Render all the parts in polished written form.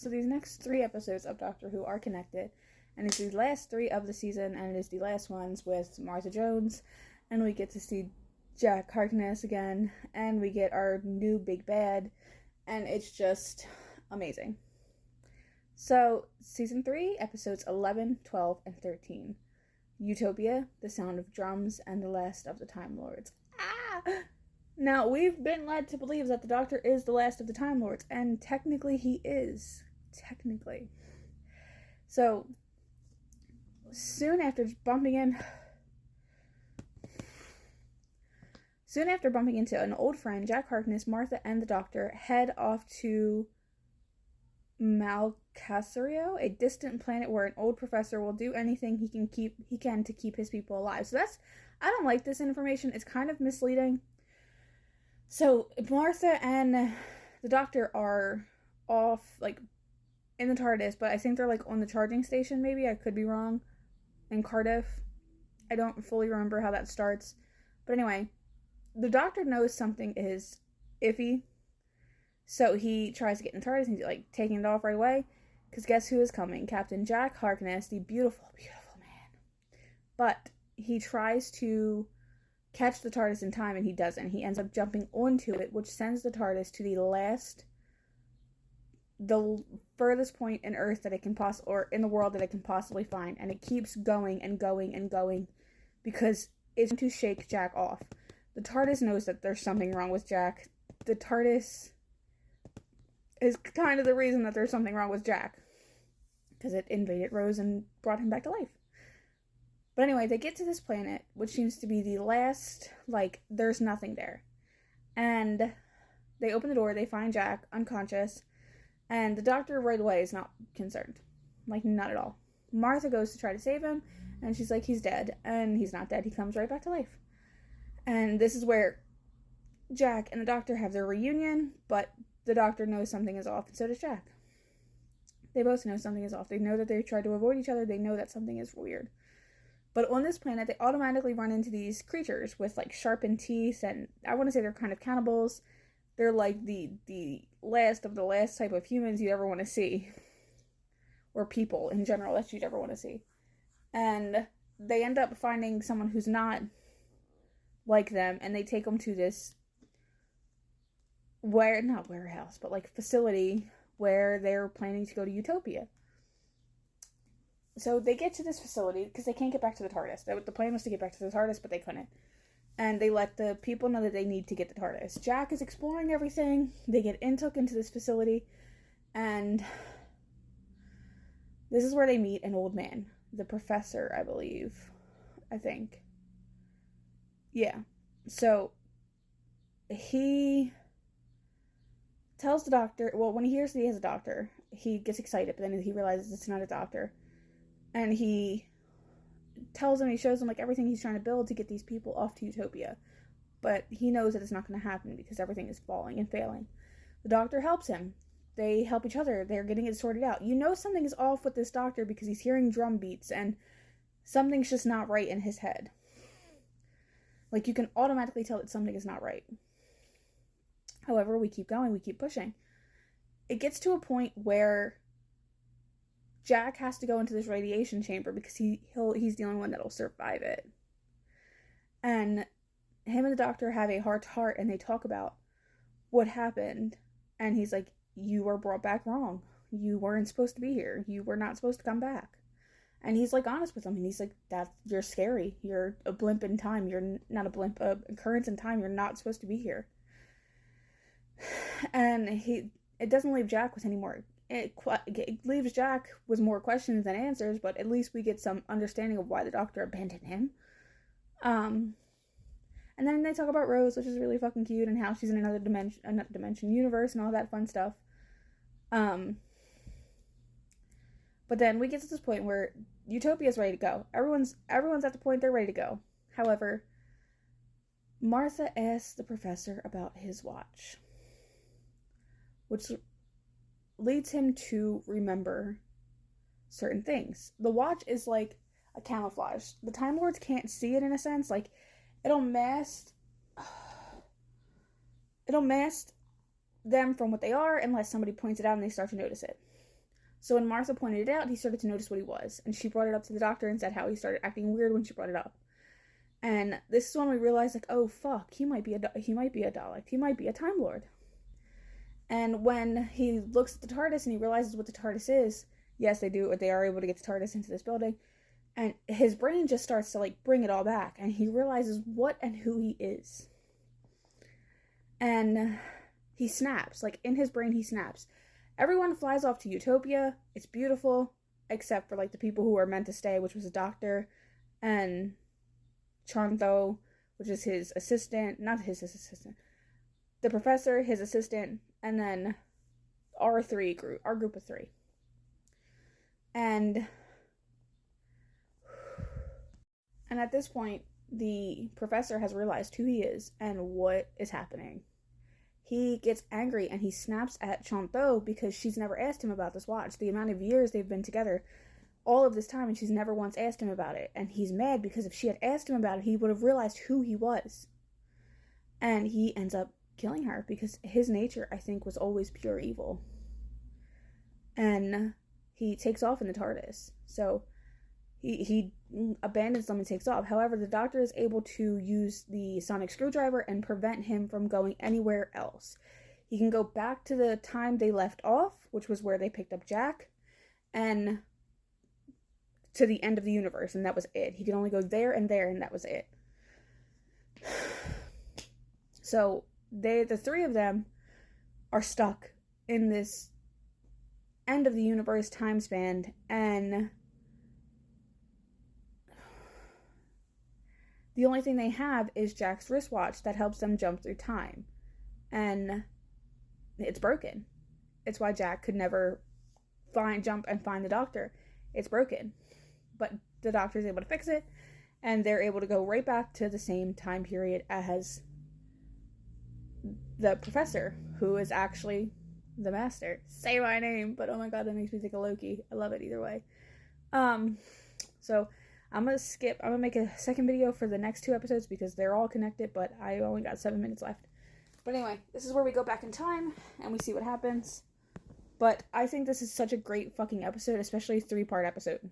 So these next 3 episodes of Doctor Who are connected, and it's the last 3 of the season, and it is the last ones with Martha Jones, and we get to see Jack Harkness again, and we get our new big bad, and it's just amazing. So, Season 3, Episodes 11, 12, and 13. Utopia, The Sound of Drums, and The Last of the Time Lords. Now, we've been led to believe that the Doctor is the last of the Time Lords, and technically he is. Technically. So, soon after bumping into an old friend, Jack Harkness, Martha, and the Doctor head off to Malcasario, a distant planet where an old professor will do anything he can to keep his people alive. So I don't like this information. It's kind of misleading. So Martha and the Doctor are off, like, in the TARDIS, but I think they're, like, on the charging station, maybe. I could be wrong. In Cardiff. I don't fully remember how that starts. But anyway, the Doctor knows something is iffy. So he tries to get in the TARDIS and he's, like, taking it off right away. Because guess who is coming? Captain Jack Harkness, the beautiful, beautiful man. But he tries to catch the TARDIS in time and he doesn't. He ends up jumping onto it, which sends the TARDIS to the furthest point in Earth that it can or in the world that it can possibly find, and it keeps going and going and going because it's going to shake Jack off. The TARDIS knows that there's something wrong with Jack. The TARDIS is kind of the reason that there's something wrong with Jack, because it invaded Rose and brought him back to life. But anyway, they get to this planet, which seems to be the last, like, there's nothing there. And they open the door, they find Jack unconscious, and the Doctor right away is not concerned. Like, not at all. Martha goes to try to save him, and she's like, he's dead. And he's not dead. He comes right back to life. And this is where Jack and the Doctor have their reunion, but the Doctor knows something is off, and so does Jack. They both know something is off. They know that they tried to avoid each other. They know that something is weird. But on this planet, they automatically run into these creatures with, like, sharpened teeth, and I want to say they're kind of cannibals. They're like the last of the last type of humans you'd ever want to see. Or people in general that you'd ever want to see. And they end up finding someone who's not like them, and they take them to this not warehouse, but like facility where they're planning to go to Utopia. So they get to this facility because they can't get back to the TARDIS. The plan was to get back to the TARDIS, but they couldn't. And they let the people know that they need to get the TARDIS. Jack is exploring everything. They get took into this facility. And this is where they meet an old man. The professor, I believe. I think. Yeah. So he tells the Doctor, well, when he hears that he has a doctor, he gets excited, but then he realizes it's not a doctor. And he tells him, he shows him, like, everything he's trying to build to get these people off to Utopia. But he knows that it's not going to happen because everything is falling and failing. The Doctor helps him. They help each other. They're getting it sorted out. You know something is off with this Doctor because he's hearing drum beats and something's just not right in his head. Like, you can automatically tell that something is not right. However, we keep going. We keep pushing. It gets to a point where Jack has to go into this radiation chamber because he's the only one that'll survive it. And him and the Doctor have a heart-to-heart, and they talk about what happened. And he's like, you were brought back wrong. You weren't supposed to be here. You were not supposed to come back. And he's, like, honest with him. And he's like, you're scary. You're a blimp in time. You're not a blimp, occurrence in time. You're not supposed to be here. And it doesn't leave Jack with any more. It leaves Jack with more questions than answers, but at least we get some understanding of why the Doctor abandoned him. And then they talk about Rose, which is really fucking cute, and how she's in another dimension universe and all that fun stuff. But then we get to this point where Utopia's ready to go. Everyone's at the point they're ready to go. However, Martha asks the professor about his watch, which leads him to remember certain things. The watch is like a camouflage. The Time Lords can't see it in a sense. Like, it'll mask them from what they are unless somebody points it out and they start to notice it. So when Martha pointed it out, he started to notice what he was. And she brought it up to the doctor and said how he started acting weird when she brought it up. And this is when we realized, like, oh fuck, he might be a Dalek. He might be a Time Lord. And when he looks at the TARDIS and he realizes what the TARDIS is, yes, they are able to get the TARDIS into this building. And his brain just starts to, like, bring it all back. And he realizes what and who he is. And he snaps. Like, in his brain, he snaps. Everyone flies off to Utopia. It's beautiful. Except for, like, the people who were meant to stay, which was a doctor. And Chantho, which is his assistant. Not his assistant. The professor, his assistant. And then our group of 3. And at this point, the professor has realized who he is and what is happening. He gets angry and he snaps at Chantho because she's never asked him about this watch. The amount of years they've been together, all of this time, and she's never once asked him about it. And he's mad because if she had asked him about it, he would have realized who he was. And he ends up killing her because his nature, I think, was always pure evil. And he takes off in the TARDIS. So he abandons them and takes off. However, the doctor is able to use the sonic screwdriver and prevent him from going anywhere else. He can go back to the time they left off, which was where they picked up Jack, and to the end of the universe, and that was it. He could only go there, and that was it. So the 3 of them are stuck in this end of the universe time span, and the only thing they have is Jack's wristwatch that helps them jump through time. And it's broken. It's why Jack could never jump and find the doctor. It's broken. But the doctor's able to fix it, and they're able to go right back to the same time period as the professor, who is actually the master. Say my name, but oh my god, that makes me think of Loki. I love it either way. So I'm gonna make a second video for the next 2 episodes because they're all connected, but I only got 7 minutes left. But anyway, this is where we go back in time and we see what happens. But I think this is such a great fucking episode, especially a 3-part episode.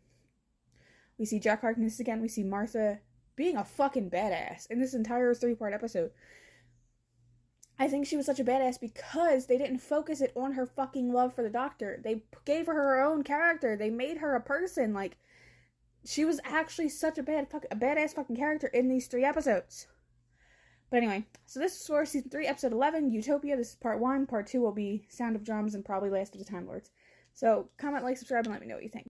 We see Jack Harkness again, we see Martha being a fucking badass in this entire 3-part episode. I think she was such a badass because they didn't focus it on her fucking love for the doctor. They gave her own character. They made her a person. Like, she was actually such a badass fucking character in these 3 episodes. But anyway, so this is for season 3, episode 11, Utopia. This is part 1. Part 2 will be Sound of Drums and probably Last of the Time Lords. So comment, like, subscribe, and let me know what you think.